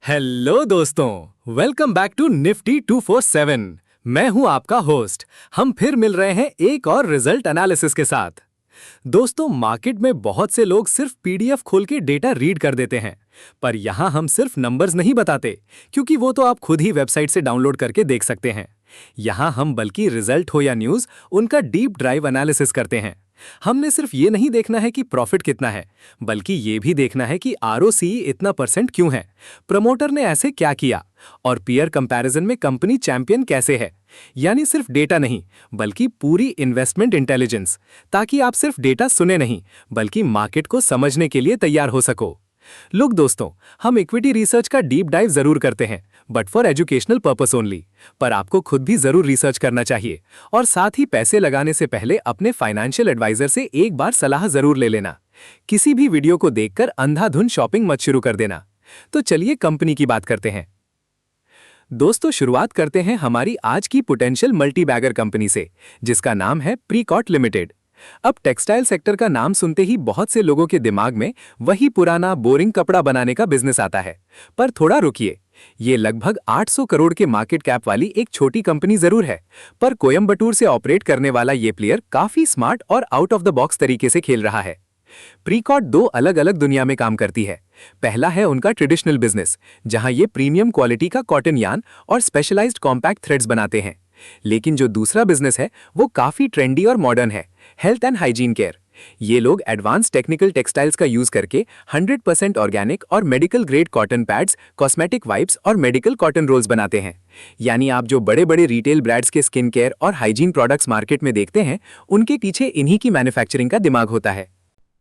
Hello दोस्तों, welcome back to Nifty 247। मैं हूं आपका होस्ट। हम फिर मिल रहे हैं एक और रिजल्ट एनालिसिस के साथ। दोस्तों, मार्केट में बहुत से लोग सिर्फ पीडीएफ खोल के डेटा रीड कर देते हैं, पर यहां हम सिर्फ नंबर्स नहीं बताते, क्योंकि वो तो आप खुद ही वेबसाइट से डाउनलोड करके देख सकते हैं। यहां हम बल्कि रिजल्ट हो या न्यूज, उनका डीप ड्राइव एनालिसिस करते हैं। हमने सिर्फ ये नहीं देखना है कि प्रॉफिट कितना है, बल्कि ये भी देखना है कि आरओसीई इतना परसेंट क्यों है, प्रमोटर ने ऐसे क्या किया, और पीयर कंपैरिजन में कंपनी चैंपियन कैसे है। यानी सिर्फ डेटा नहीं, बल्कि पूरी इन्वेस्टमेंट इंटेलिजेंस, ताकि आप सिर्फ डेटा सुने नहीं, बल्कि मार्केट को समझने के लिए तैयार हो सको। लुक दोस्तों, हम इक्विटी रिसर्च का डीप डाइव जरूर करते हैं, but for educational purpose only. पर आपको खुद भी जरूर रिसर्च करना चाहिए, और साथ ही पैसे लगाने से पहले अपने फाइनेंशियल एडवाइजर से एक बार सलाह जरूर ले लेना। किसी भी वीडियो को देखकर अंधाधुंध शॉपिंग मत शुरू कर देना। तो चलिए कंपनी की बात करते हैं। दोस्तों, शुरुआत करते हैं हमारी आज की पोटेंशियल मल्टीबैगर कंपनी से, जिसका नाम है प्रीकॉट लिमिटेड। अब टेक्सटाइल सेक्टर का नाम सुनते ही बहुत से लोगों के दिमाग में वही पुराना बोरिंग कपड़ा बनाने का बिजनेस आता है। पर थोड़ा रुकिए, ये लगभग 800 करोड़ के मार्केट कैप वाली एक छोटी कंपनी जरूर है, पर कोयम्बटूर से ऑपरेट करने वाला ये प्लेयर काफी स्मार्ट और आउट ऑफ द बॉक्स तरीके से खेल रहा है। प्रीकॉट दो अलग अलग दुनिया में काम करती है। पहला है उनका ट्रेडिशनल बिजनेस, जहां ये प्रीमियम क्वालिटी का कॉटन यार्न और स्पेशलाइज्ड कॉम्पैक्ट थ्रेड्स बनाते हैं। लेकिन जो दूसरा बिजनेस है वो काफी ट्रेंडी और मॉडर्न है, हेल्थ एंड हाइजीन केयर। ये लोग एडवांस टेक्निकल टेक्सटाइल्स का यूज करके 100% ऑर्गेनिक और medical grade cotton pads, cosmetic wipes और मेडिकल कॉटन रोल्स बनाते हैं। यानी आप जो बड़े बड़े रिटेल ब्रांड्स के स्किन केयर और हाइजीन प्रोडक्ट्स मार्केट में देखते हैं, उनके पीछे इन्हीं की मैन्युफैक्चरिंग का दिमाग होता है।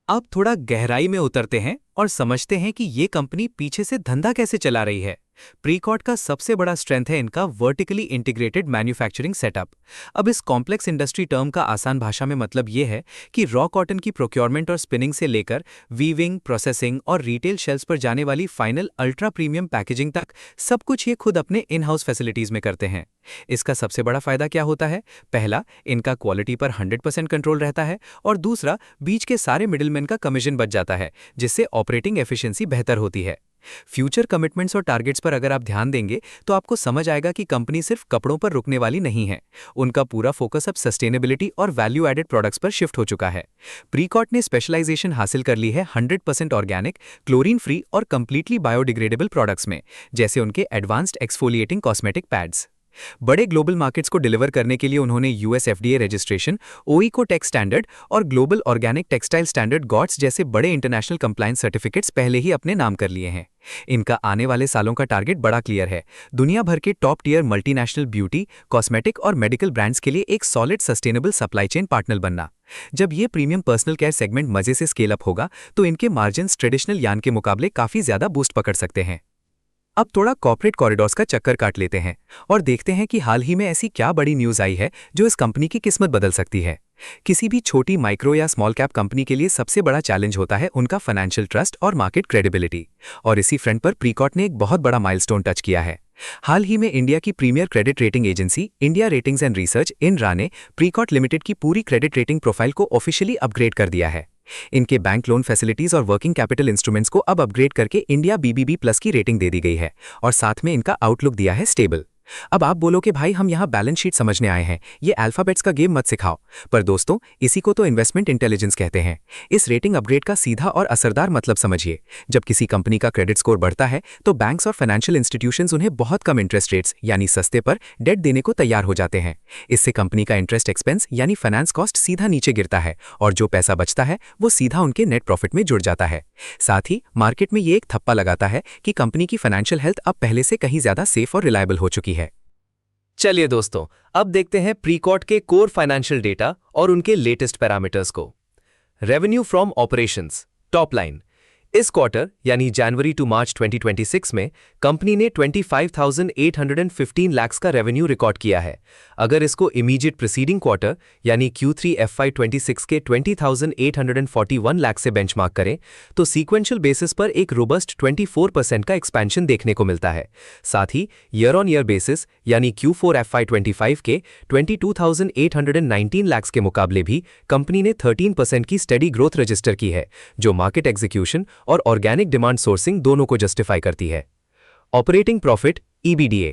अब थोड़ा गहराई में उतरते हैं और समझते हैं कि ये कंपनी पीछे से धंधा कैसे चला रही है। प्रीकॉट का सबसे बड़ा स्ट्रेंथ है इनका वर्टिकली इंटीग्रेटेड मैन्युफैक्चरिंग सेटअप। अब इस कॉम्प्लेक्स इंडस्ट्री टर्म का आसान भाषा में मतलब ये है कि रॉ कॉटन की प्रोक्योरमेंट और स्पिनिंग से लेकर वीविंग, प्रोसेसिंग और रिटेल शेल्फ्स पर जाने वाली फाइनल अल्ट्रा प्रीमियम पैकेजिंग तक सब कुछ ये खुद अपने इन हाउस फैसिलिटीज में करते हैं। इसका सबसे बड़ा फायदा क्या होता है? पहला, इनका क्वालिटी पर 100% कंट्रोल रहता है, और दूसरा, बीच के सारे मिडिलमैन का कमीशन बच जाता है, जिससे ऑपरेटिंग एफिशिएंसी बेहतर होती है। फ्यूचर कमिटमेंट्स और टारगेट्स पर अगर आप ध्यान देंगे तो आपको समझ आएगा कि कंपनी सिर्फ कपड़ों पर रुकने वाली नहीं है। उनका पूरा फोकस अब सस्टेनेबिलिटी और वैल्यू एडेड प्रोडक्ट्स पर शिफ्ट हो चुका है। प्रीकॉट ने स्पेशलाइजेशन हासिल कर ली है 100% ऑर्गेनिक, क्लोरीन फ्री और कंप्लीटली बायोडिग्रेडेबल प्रोडक्ट्स में, जैसे उनके एडवांस्ड एक्सफोलिएटिंग कॉस्मेटिक पैड्स। बड़े ग्लोबल मार्केट्स को डिलीवर करने के लिए उन्होंने US FDA registration, Oeko Tex standard और global organic textile standard GOTS जैसे बड़े इंटरनेशनल कंप्लायंस सर्टिफिकेट्स पहले ही अपने नाम कर लिए हैं। इनका आने वाले सालों का टारगेट बड़ा क्लियर है, दुनिया भर के top tier multinational beauty, cosmetic और मेडिकल ब्रांड्स के लिए एक solid sustainable supply chain partner बनना। जब ये प्रीमियम पर्सनल केयर सेगमेंट मजे से स्केल अप होगा तो इनके मार्जिन्स ट्रेडिशनल यार्न के मुकाबले काफी ज्यादा बूस्ट पकड़ सकते हैं। अब थोड़ा कॉर्पोरेट कॉरिडोर्स का चक्कर काट लेते हैं और देखते हैं कि हाल ही में ऐसी क्या बड़ी न्यूज़ आई है जो इस कंपनी की किस्मत बदल सकती है। किसी भी छोटी माइक्रो या स्मॉल कैप कंपनी के लिए सबसे बड़ा चैलेंज होता है उनका फाइनेंशियल ट्रस्ट और मार्केट क्रेडिबिलिटी, और इसी फ्रंट पर प्रीकॉट ने एक बहुत बड़ा माइलस्टोन टच किया है। हाल ही में इंडिया की premier credit rating agency India ratings and research INRA ने प्रीकॉट लिमिटेड की पूरी क्रेडिट रेटिंग प्रोफाइल को ऑफिशियली अपग्रेड कर दिया है। इनके बैंक लोन फैसिलिटीज और वर्किंग कैपिटल इंस्ट्रूमेंट्स को अब अपग्रेड करके इंडिया BBB+ की रेटिंग दे दी गई है, और साथ में इनका आउटलुक दिया है स्टेबल। अब आप बोलो कि भाई हम यहाँ बैलेंस शीट समझने आए हैं, ये अल्फाबेट्स का गेम मत सिखाओ। पर दोस्तों, इसी को तो इन्वेस्टमेंट इंटेलिजेंस कहते हैं। इस रेटिंग अपग्रेड का सीधा और असरदार मतलब समझिए। जब किसी कंपनी का क्रेडिट स्कोर बढ़ता है तो बैंक्स और फाइनेंशियल इंस्टीट्यूशंस उन्हें बहुत कम इंटरेस्ट रेट्स यानी सस्ते पर डेट देने को तैयार हो जाते हैं। इससे कंपनी का इंटरेस्ट एक्सपेंस यानी फाइनेंस कॉस्ट सीधा नीचे गिरता है, और जो पैसा बचता है वो सीधा उनके नेट प्रॉफिट में जुड़ जाता है। साथ ही मार्केट में ये एक थप्पा लगाता है कि कंपनी की फाइनेंशियल हेल्थ अब पहले से कहीं ज्यादा सेफ और रिलायबल हो चुकी है। चलिए दोस्तों, अब देखते हैं प्रीकॉट के कोर फाइनेंशियल डेटा और उनके लेटेस्ट पैरामीटर्स को। Revenue from operations, top line. इस क्वार्टर यानी जनवरी टू मार्च 2026 में कंपनी ने 25,815 लाख का रेवेन्यू रिकॉर्ड किया है। अगर इसको इमीडिएट प्रीसीडिंग क्वार्टर यानी Q3 FY26 के 20,841 लाख से बेंचमार्क करें तो सीक्वेंशियल बेसिस पर एक रोबस्ट 24% का एक्सपेंशन देखने को मिलता है। साथ ही ईयर ऑन ईयर बेसिस यानी Q4 FY25 के 22,819 लाख के मुकाबले भी कंपनी ने 13% की स्टेडी ग्रोथ रजिस्टर की है, जो मार्केट एग्जीक्यूशन और ऑर्गेनिक डिमांड सोर्सिंग दोनों को जस्टिफाई करती है। Operating profit EBDA।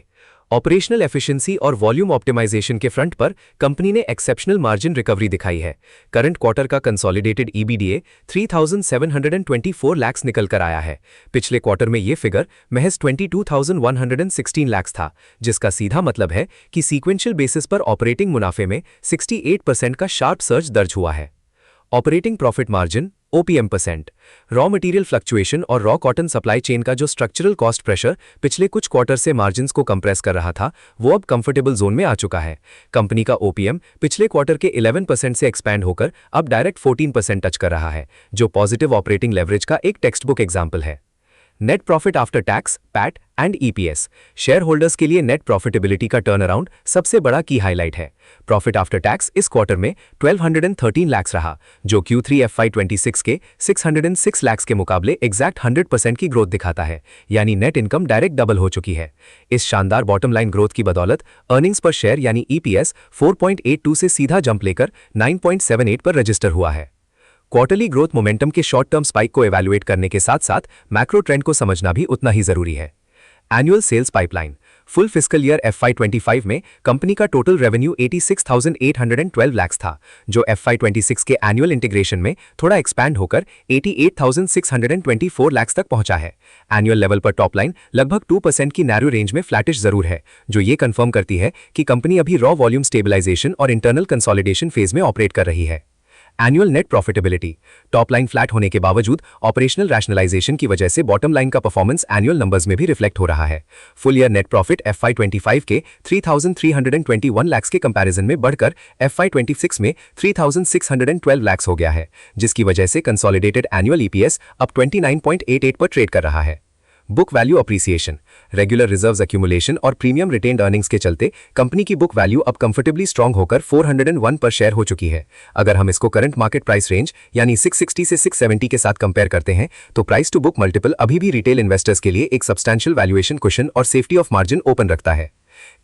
Operational efficiency और वॉल्यूम ऑप्टिमाइजेशन के फ्रंट पर कंपनी ने एक्सेप्शनल मार्जिन रिकवरी दिखाई है। करंट क्वार्टर का कंसोलिडेटेड EBDA 3,724 लाख निकल कर आया है। पिछले क्वार्टर में ये फिगर महज 22,116 लाख था, जिसका सीधा मतलब है कि सीक्वेंशियल बेसिस पर ऑपरेटिंग मुनाफे में 68% का शार्प सर्ज दर्ज हुआ है। Operating profit margin OPM%। Raw material fluctuation और रॉ कॉटन सप्लाई चेन का जो स्ट्रक्चरल कॉस्ट प्रेशर पिछले कुछ क्वार्टर से मार्जिन्स को कंप्रेस कर रहा था, वो अब कंफर्टेबल जोन में आ चुका है। कंपनी का OPM पिछले क्वार्टर के 11% से एक्सपैंड होकर अब डायरेक्ट 14% टच कर रहा है, जो पॉजिटिव ऑपरेटिंग लेवरेज का एक टेक्स्ट बुक एग्जाम्पल है। Net profit after tax PAT and EPS। Share holders के लिए नेट प्रॉफिटेबिलिटी का टर्न अराउंड सबसे बड़ा की हाईलाइट है। प्रॉफिट आफ्टर टैक्स इस क्वार्टर में 1213 लाख रहा, जो Q3 FY26 के 606 लाख के मुकाबले एग्जैक्ट 100% की ग्रोथ दिखाता है, यानी नेट इनकम डायरेक्ट डबल हो चुकी है। इस शानदार बॉटम लाइन ग्रोथ की बदौलत अर्निंग्स पर शेयर यानी EPS 4.82 से सीधा जंप लेकर 9.78 पर रजिस्टर हुआ है। क्वार्टरली ग्रोथ मोमेंटम के शॉर्ट टर्म स्पाइक को एवैल्यूएट करने के साथ साथ मैक्रो ट्रेंड को समझना भी उतना ही जरूरी है। Annual sales pipeline. Full fiscal year FY25 में कंपनी का टोटल रेवेन्यू 86,812 लाख था, जो FY26 के एनुअल इंटीग्रेशन में थोड़ा एक्सपैंड होकर 88,624 लाख तक पहुंचा है। एनुअल लेवल पर टॉप लाइन लगभग 2% की नैरो रेंज में फ्लैटिश जरूर है, जो ये कंफर्म करती है कि कंपनी अभी रॉ वॉल्यूम स्टेबलाइजेशन और इंटरनल कंसोलिडेशन फेज में ऑपरेट कर रही है। Annual net profitability. Top line flat होने के बावजूद ऑपरेशनल रैशनलाइजेशन की वजह से बॉटम लाइन का परफॉर्मेंस एनुअल नंबर्स में भी रिफ्लेक्ट हो रहा है। Full year net profit FY25 के 3,321 लाख के कंपैरिजन में बढ़कर FY26 में 3,612 लाख हो गया है, जिसकी वजह से कंसोलिडेटेड एनुअल EPS अब 29.88 पर ट्रेड कर रहा है। Book value appreciation. Regular reserves accumulation और प्रीमियम रिटेन्ड अर्निंग्स के चलते कंपनी की बुक वैल्यू अब कंफर्टेबली स्ट्रांग होकर 401 पर शेयर हो चुकी है। अगर हम इसको करंट मार्केट प्राइस रेंज यानी 660 से 670 के साथ कंपेयर करते हैं, तो प्राइस टू बुक मल्टीपल अभी भी रिटेल इन्वेस्टर्स के लिए एक सब्सटैंशियल वैल्यूएशन कुशन और सेफ्टी ऑफ मार्जिन ओपन रखता है।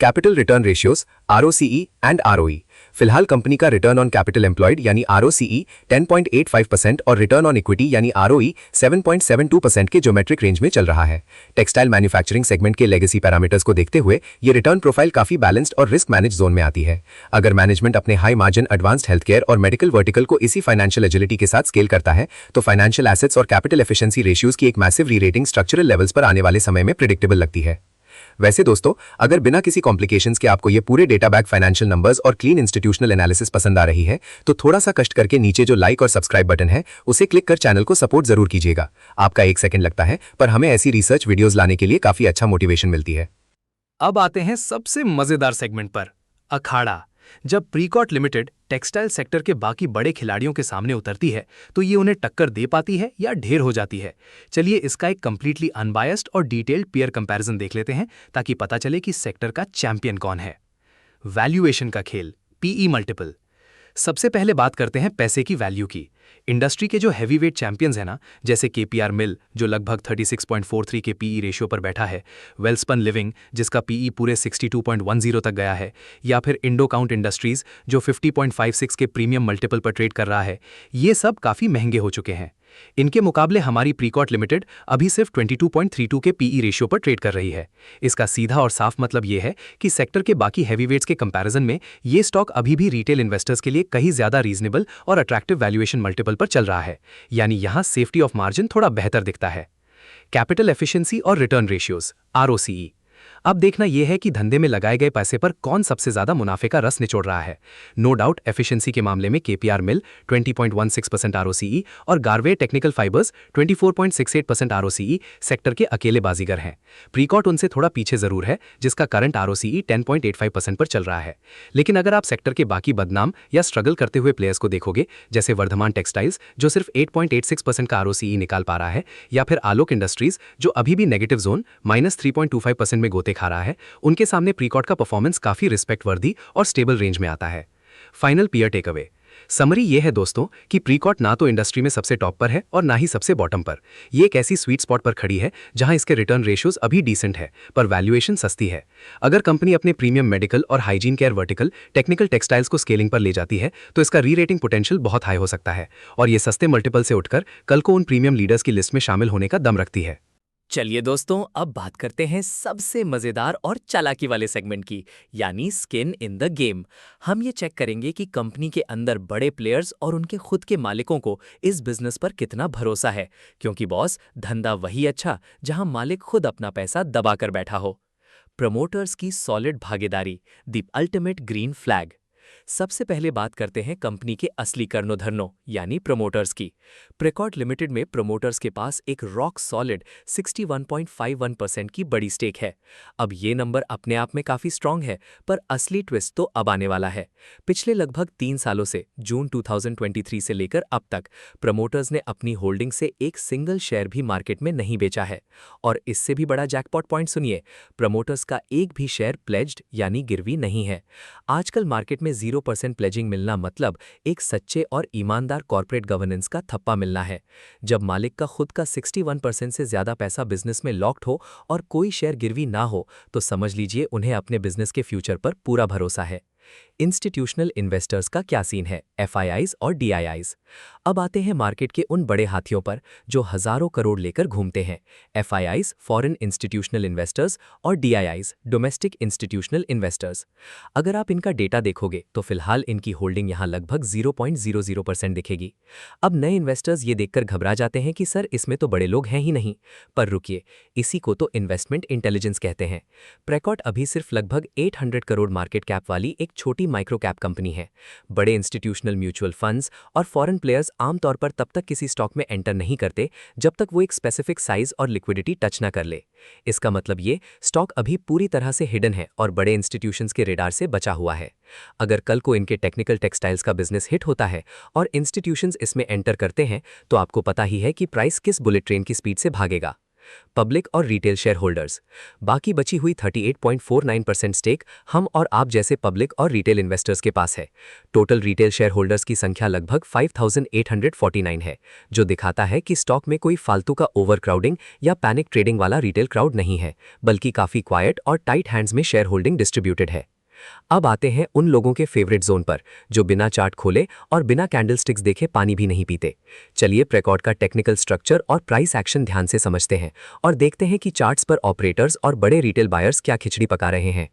Capital return ratios ROCE and ROE। फिलहाल कंपनी का रिटर्न ऑन कैपिटल एम्प्लॉयड यानी ROCE 10.85% और रिटर्न ऑन इक्विटी यानी ROE 7.72% के ज्योमेट्रिक रेंज में चल रहा है। टेक्सटाइल मैन्युफैक्चरिंग सेगमेंट के लेगेसी पैरामीटर्स को देखते हुए ये रिटर्न प्रोफाइल काफी बैलेंस्ड और रिस्क मैनेज जोन में आती है। अगर मैनेजमेंट अपने high margin advanced health care और मेडिकल वर्टिकल को इसी फाइनेंशियल एजिलिटी के साथ स्केल करता है, तो फाइनेंशियल एसेट्स और कैपिटल एफिशिएंसी रेशियोज की एक मैसिव री रेटिंग स्ट्रक्चरल लेवल्स पर आने वाले समय में प्रिडिक्टेबल लगती है। वैसे दोस्तों, अगर बिना किसी कॉम्प्लिकेशंस के आपको ये पूरे डेटा बैक फाइनेंशियल नंबर्स और क्लीन इंस्टीट्यूशनल एनालिसिस पसंद आ रही है, तो थोड़ा सा कष्ट करके नीचे जो लाइक और सब्सक्राइब बटन है उसे क्लिक कर चैनल को सपोर्ट जरूर कीजिएगा। आपका 1 सेकंड लगता है, पर हमें ऐसी रिसर्च वीडियोस लाने के लिए काफी अच्छा मोटिवेशन मिलती है। अब आते हैं सबसे मजेदार सेगमेंट पर, अखाड़ा। जब प्रीकॉट लिमिटेड टेक्सटाइल सेक्टर के बाकी बड़े खिलाड़ियों के सामने उतरती है, तो ये उन्हें टक्कर दे पाती है या ढेर हो जाती है। चलिए इसका एक कंप्लीटली अनबायस्ड और डिटेल्ड पीयर कंपैरिजन देख लेते हैं, ताकि पता चले कि सेक्टर का चैंपियन कौन है। वैल्यूएशन का खेल, PE मल्टीपल। सबसे पहले बात करते हैं पैसे की वैल्यू की। इंडस्ट्री के जो हैवीवेट चैंपियंस हैं ना, जैसे KPR मिल जो लगभग 36.43 के PE रेशियो पर बैठा है, वेल्सपन लिविंग जिसका PE पूरे 62.10 तक गया है, या फिर इंडो काउंट इंडस्ट्रीज जो 50.56 के प्रीमियम मल्टीपल पर ट्रेड कर रहा है, ये सब काफ़ी महंगे हो चुके हैं। इनके मुकाबले हमारी प्रीकॉट लिमिटेड अभी सिर्फ 22.32 के PE रेशियो पर ट्रेड कर रही है। इसका सीधा और साफ मतलब ये है कि सेक्टर के बाकी हैवीवेट्स के कंपैरिजन में ये स्टॉक अभी भी रिटेल इन्वेस्टर्स के लिए कहीं ज्यादा रीजनेबल और अट्रैक्टिव वैल्यूएशन मल्टीपल पर चल रहा है, यानी यहां सेफ्टी ऑफ मार्जिन थोड़ा बेहतर दिखता है। कैपिटल एफिशिएंसी और रिटर्न रेशियोज ROCE। अब देखना यह है कि धंधे में लगाए गए पैसे पर कौन सबसे ज्यादा मुनाफे का रस निचोड़ रहा है। नो डाउट एफिशिएंसी के मामले में KPR मिल 20.16% ROCE और Garve technical fibres 24.68% ROCE sector के अकेले बाजीगर हैं। प्रीकॉट उनसे थोड़ा पीछे जरूर है, जिसका करंट ROCE 10.85% पर चल रहा है। लेकिन अगर आप सेक्टर के बाकी बदनाम या स्ट्रगल करते हुए प्लेयर्स को देखोगे, जैसे वर्धमान टेक्सटाइल्स जो सिर्फ 8.86% का ROCE निकाल पा रहा है, या फिर आलोक इंडस्ट्रीज जो अभी भी नेगेटिव जोन -3.25% में गोते खा रहा है, उनके सामने प्रीकॉट का परफॉर्मेंस काफी रिस्पेक्ट वर्दी और स्टेबल रेंज में आता है। फाइनल पीयर टेकअवे समरी यह है दोस्तों कि प्रीकॉट ना तो इंडस्ट्री में सबसे टॉप पर है और ना ही सबसे बॉटम पर। यह एक ऐसी स्वीट स्पॉट पर खड़ी है जहां इसके रिटर्न रेशियोज अभी डिसेंट है, पर वैल्यूएशन सस्ती है। अगर कंपनी अपने प्रीमियम मेडिकल और hygiene care vertical technical textiles को स्केलिंग पर ले जाती है, तो इसका री रेटिंग पोटेंशियल बहुत हाई हो सकता है और ये सस्ते मल्टीपल से उठकर कल को उन प्रीमियम लीडर्स की लिस्ट में शामिल होने का दम रखती है। चलिए दोस्तों, अब बात करते हैं सबसे मजेदार और चालाकी वाले सेगमेंट की, यानी स्किन इन द गेम। हम ये चेक करेंगे कि कंपनी के अंदर बड़े प्लेयर्स और उनके खुद के मालिकों को इस बिजनेस पर कितना भरोसा है, क्योंकि बॉस, धंधा वही अच्छा जहां मालिक खुद अपना पैसा दबा कर बैठा हो। प्रमोटर्स की सॉलिड भागीदारी, द अल्टीमेट ग्रीन फ्लैग। सबसे पहले बात करते हैं कंपनी के असली कर्णोधर्नो यानी प्रमोटर्स की। प्रेकॉर्ड लिमिटेड में प्रमोटर्स के पास एक रॉक सॉलिड 61.51% की बड़ी स्टेक है। अब ये नंबर अपने आप में काफी स्ट्रांग है, पर असली ट्विस्ट तो अब आने वाला है। पिछले लगभग 3 सालों से, जून 2023 से लेकर अब तक, प्रमोटर्स ने अपनी होल्डिंग से एक सिंगल शेयर भी मार्केट में नहीं बेचा है। और इससे भी बड़ा जैकपॉट पॉइंट सुनिए, प्रमोटर्स का एक भी शेयर प्लेज्ड यानी गिरवी नहीं है। आजकल मार्केट में 0% प्लेजिंग मिलना मतलब एक सच्चे और ईमानदार कॉर्पोरेट गवर्नेंस का थप्पा मिलना है। जब मालिक का खुद का 61% से ज्यादा पैसा बिजनेस में लॉक्ड हो और कोई शेयर गिरवी ना हो, तो समझ लीजिए उन्हें अपने बिजनेस के फ्यूचर पर पूरा भरोसा है। इंस्टीट्यूशनल इन्वेस्टर्स का क्या सीन है, FIIs और DIIs। अब आते हैं मार्केट के उन बड़े हाथियों पर जो हजारों करोड़ लेकर घूमते हैं। FIIs फॉरेन इंस्टीट्यूशनल इन्वेस्टर्स और DIIs डोमेस्टिक इंस्टीट्यूशनल इन्वेस्टर्स। अगर आप इनका डेटा देखोगे तो फिलहाल इनकी होल्डिंग यहां लगभग 0.00% दिखेगी। अब नए इन्वेस्टर्स ये देखकर घबरा जाते हैं कि सर, इसमें तो बड़े लोग हैं ही नहीं। पर रुकिए, इसी को तो इन्वेस्टमेंट इंटेलिजेंस कहते हैं। प्रेकॉर्ड अभी सिर्फ लगभग 800 करोड़ मार्केट कैप वाली एक छोटी माइक्रो कैप कंपनी है। बड़े इंस्टीट्यूशनल म्यूचुअल फंड्स और फॉरेन प्लेयर्स आमतौर पर तब तक किसी स्टॉक में एंटर नहीं करते जब तक वो एक स्पेसिफिक साइज और लिक्विडिटी टच ना कर ले। इसका मतलब ये स्टॉक अभी पूरी तरह से हिडन है और बड़े इंस्टीट्यूशंस के रेडार से बचा हुआ है। अगर कल को इनके टेक्निकल टेक्सटाइल्स का बिजनेस हिट होता है और इंस्टीट्यूशंस इसमें एंटर करते हैं, तो आपको पता ही है कि प्राइस किस बुलेट ट्रेन की स्पीड से भागेगा। पब्लिक और रिटेल शेयर होल्डर्स। बाकी बची हुई 38.49% स्टेक हम और आप जैसे पब्लिक और रिटेल इन्वेस्टर्स के पास है। टोटल रिटेल शेयर होल्डर्स की संख्या लगभग 5849 है, जो दिखाता है कि स्टॉक में कोई फालतू का ओवरक्राउडिंग या पैनिक ट्रेडिंग वाला रिटेल क्राउड नहीं है, बल्कि काफी क्वाइट और टाइट हैंड्स में शेयर होल्डिंग डिस्ट्रीब्यूटेड है। अब आते हैं उन लोगों के फेवरेट जोन पर जो बिना चार्ट खोले और बिना कैंडलस्टिक्स देखे पानी भी नहीं पीते। चलिए प्रेकॉर्ड का टेक्निकल स्ट्रक्चर और प्राइस एक्शन ध्यान से समझते हैं और देखते हैं कि चार्ट्स पर ऑपरेटर्स और बड़े रिटेल बायर्स क्या खिचड़ी पका रहे हैं।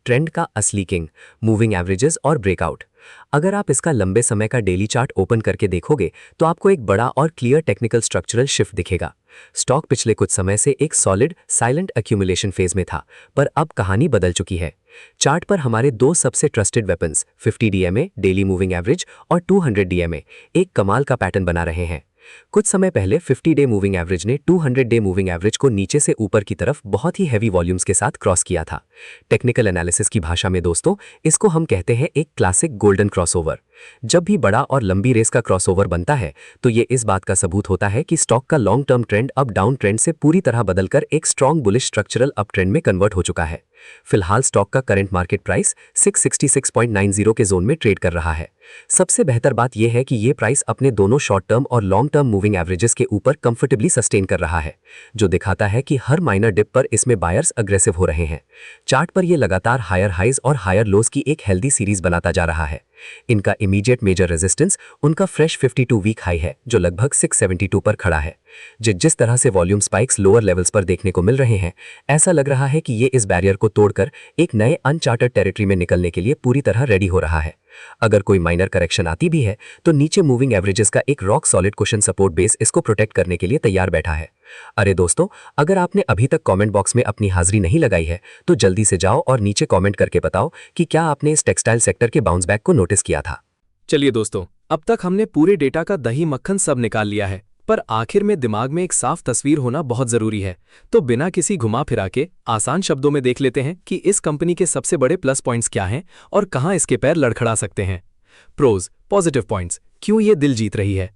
ट्रेंड का असली किंग, मूविंग एवरेजेस और ब्रेकआउट। अगर आप इसका लंबे समय का डेली चार्ट ओपन करके देखोगे तो आपको एक बड़ा और क्लियर टेक्निकल स्ट्रक्चरल शिफ्ट दिखेगा। स्टॉक पिछले कुछ समय से एक सॉलिड साइलेंट एक्यूमुलेशन फेज में था, पर अब कहानी बदल चुकी है। चार्ट पर हमारे दो सबसे trusted weapons 50 DMA daily moving average और 200 DMA एक कमाल का पैटर्न बना रहे हैं। कुछ समय पहले 50 डे मूविंग एवरेज ने 200 डे मूविंग एवरेज को नीचे से ऊपर की तरफ बहुत ही हैवी वॉल्यूम्स के साथ क्रॉस किया था। टेक्निकल एनालिसिस की भाषा में दोस्तों, इसको हम कहते हैं एक क्लासिक गोल्डन क्रॉसओवर। जब भी बड़ा और लंबी रेस का क्रॉसओवर बनता है तो ये इस बात का सबूत होता है कि स्टॉक का लॉन्ग टर्म ट्रेंड अब डाउन ट्रेंड से पूरी तरह बदलकर एक strong bullish structural up trend में कन्वर्ट हो चुका है। फिलहाल स्टॉक का करंट मार्केट प्राइस 666.90 के जोन में ट्रेड कर रहा है। सबसे बेहतर बात यह है कि ये प्राइस अपने दोनों शॉर्ट टर्म और लॉन्ग टर्म मूविंग एवरेजेस के ऊपर कंफर्टेबली सस्टेन कर रहा है, जो दिखाता है कि हर माइनर डिप पर इसमें बायर्स अग्रेसिव हो रहे हैं। चार्ट पर यह लगातार हायर हाइज और हायर लोज की एक हेल्दी सीरीज बनाता जा रहा है। इनका इमीडिएट मेजर रेजिस्टेंस उनका फ्रेश 52 वीक हाई है, जो लगभग 672 पर खड़ा है। जिस तरह से वॉल्यूम स्पाइक्स लोअर लेवल्स पर देखने को मिल रहे हैं, ऐसा लग रहा है कि ये इस बैरियर को तोड़कर एक नए अनचार्टर्ड टेरिटरी में निकलने के लिए पूरी तरह रेडी हो रहा है। अगर कोई माइनर करेक्शन आती भी है तो नीचे मूविंग एवरेजेस का एक rock solid cushion support base इसको प्रोटेक्ट करने के लिए तैयार बैठा है। अरे दोस्तों, अगर आपने अभी तक कमेंट बॉक्स में अपनी हाजिरी नहीं लगाई है तो जल्दी से जाओ और नीचे कमेंट करके बताओ कि क्या आपने इस टेक्सटाइल सेक्टर के बाउंस बैक को नोटिस किया था। चलिए दोस्तों, अब तक हमने पूरे डेटा का दही मक्खन सब निकाल लिया है, पर आखिर में दिमाग में एक साफ तस्वीर होना बहुत जरूरी है। तो बिना किसी घुमा फिरा के आसान शब्दों में देख लेते हैं कि इस कंपनी के सबसे बड़े प्लस पॉइंट्स क्या हैं और कहां इसके पैर लड़खड़ा सकते हैं। प्रोज, पॉजिटिव पॉइंट्स, क्यों ये दिल जीत रही है।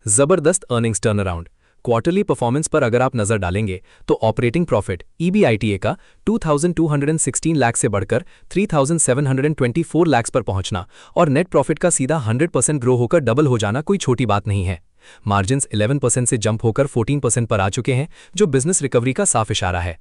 जबरदस्त अर्निंग्स टर्नअराउंड। क्वार्टरली परफॉर्मेंस पर अगर आप नजर डालेंगे तो ऑपरेटिंग प्रॉफिट EBITDA का 2216 लाख से बढ़कर 3724 लाख पर पहुंचना और नेट प्रॉफिट का सीधा 100% ग्रो होकर डबल हो जाना कोई छोटी बात नहीं है। मार्जिन्स 11% से जंप होकर 14% पर आ चुके हैं, जो बिजनेस रिकवरी का साफ इशारा है।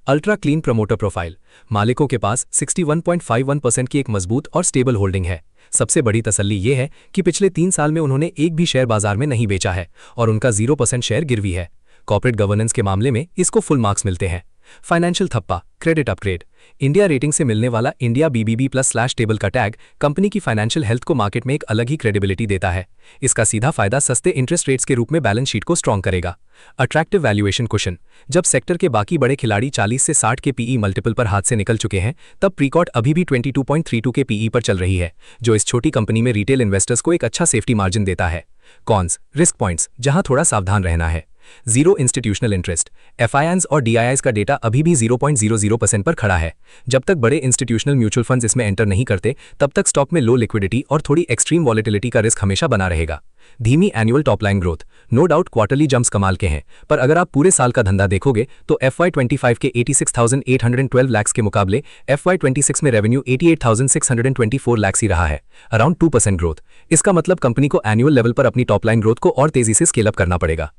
Ultra clean promoter profile. मालिकों के पास 61.51% की एक मजबूत और स्टेबल होल्डिंग है। सबसे बड़ी तसल्ली ये है कि पिछले 3 साल में उन्होंने एक भी शेयर बाजार में नहीं बेचा है और उनका 0% शेयर गिरवी है। कॉर्पोरेट गवर्नेंस के मामले में इसको फुल मार्क्स मिलते हैं। फाइनेंशियल थप्पा, क्रेडिट अपग्रेड। इंडिया रेटिंग से मिलने वाला इंडिया BBB+ टेबल का टैग कंपनी की फाइनेंशियल हेल्थ को मार्केट में एक अलग ही क्रेडिबिलिटी देता है। इसका सीधा फायदा सस्ते इंटरेस्ट रेट्स के रूप में बैलेंस शीट को स्ट्रॉन्ग करेगा। Attractive valuation cushion. जब सेक्टर के बाकी बड़े खिलाड़ी 40 से 60 के पीई मल्टीपल पर हाथ से निकल चुके हैं, तब प्रीकॉट अभी भी 22.32 के पीई पर चल रही है, जो इस छोटी कंपनी में रिटेल इन्वेस्टर्स को एक अच्छा सेफ्टी मार्जिन देता है। कॉन्स, रिस्क पॉइंट्स जहां थोड़ा सावधान रहना है। Zero institutional interest. FIIs और DIIs का डेटा अभी भी 0.00% पर खड़ा है। जब तक बड़े इंस्टीट्यूशनल म्यूचुअल फंड्स इसमें एंटर नहीं करते, तब तक स्टॉक में लो लिक्विडिटी और थोड़ी एक्सट्रीम वॉलेटिलिटी का रिस्क हमेशा बना रहेगा। धीमी annual topline growth. No doubt quarterly jumps कमाल के हैं, पर अगर आप पूरे साल का धंधा देखोगे तो FY25 के 86,812 लाख के मुकाबले FY26 में रेवेन्यू 88,624 लाख ही रहा है, अराउंड 2% ग्रोथ। इसका मतलब कंपनी को एनुअल लेवल पर अपनी टॉपलाइन ग्रोथ को और तेजी से स्केल अप करना पड़ेगा।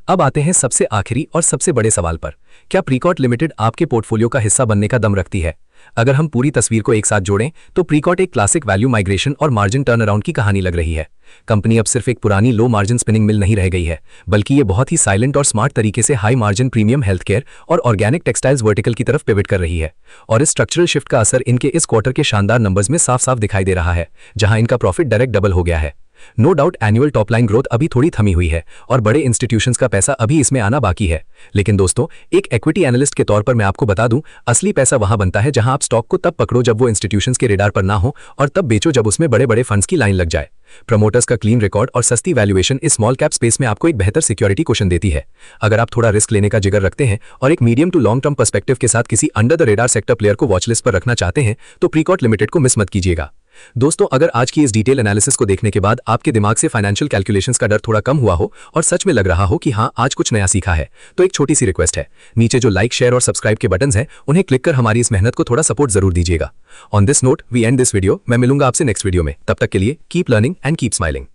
अब आते हैं सबसे आखिरी और सबसे बड़े सवाल पर, क्या प्रीकॉट लिमिटेड आपके पोर्टफोलियो का हिस्सा बनने का दम रखती है? अगर हम पूरी तस्वीर को एक साथ जोड़ें तो प्रीकॉट एक क्लासिक वैल्यू माइग्रेशन और मार्जिन टर्न अराउंड की कहानी लग रही है। कंपनी अब सिर्फ एक पुरानी लो मार्जिन स्पिनिंग मिल नहीं रह गई है, बल्कि ये बहुत ही साइलेंट और स्मार्ट तरीके से high margin premium health care और ऑर्गेनिक टेक्सटाइल्स वर्टिकल की तरफ पिवट कर रही है। और इस स्ट्रक्चरल शिफ्ट का असर इनके इस क्वार्टर के शानदार नंबर्स में साफ साफ दिखाई दे रहा है, जहां इनका प्रॉफिट डायरेक्ट डबल हो गया है। No doubt annual topline growth अभी थोड़ी थमी हुई है और बड़े इंस्टीट्यूशंस का पैसा अभी इसमें आना बाकी है, लेकिन दोस्तों एक इक्विटी एनालिस्ट के तौर पर मैं आपको बता दूं, असली पैसा वहां बनता है जहां आप स्टॉक को तब पकड़ो जब वो इंस्टीट्यूशंस के रेडार पर ना हो, और तब बेचो जब उसमें बड़े बड़े फंड्स की लाइन लग जाए। प्रमोटर्स का क्लीन रिकॉर्ड और सस्ती वैल्यूएशन इस स्मॉल कैप स्पेस में आपको एक बेहतर सिक्योरिटी कुशन देती है। अगर आप थोड़ा रिस्क लेने का जिगर रखते हैं और एक medium to long term perspective के साथ किसी under the radar sector player को वॉचलिस्ट पर रखना चाहते हैं, तो प्रीकॉट लिमिटेड को मिस मत कीजिएगा। दोस्तों, अगर आज की इस डिटेल एनालिसिस को देखने के बाद आपके दिमाग से फाइनेंशियल कैलकुलेशंस का डर थोड़ा कम हुआ हो और सच में लग रहा हो कि हाँ आज कुछ नया सीखा है, तो एक छोटी सी रिक्वेस्ट है, नीचे जो लाइक शेयर और सब्सक्राइब के बटन्स हैं उन्हें क्लिक कर हमारी इस मेहनत को थोड़ा सपोर्ट जरूर दीजिएगा। On this note we end this video. मैं मिलूंगा आपसे नेक्स्ट वीडियो में, तब तक के लिए keep learning and keep smiling.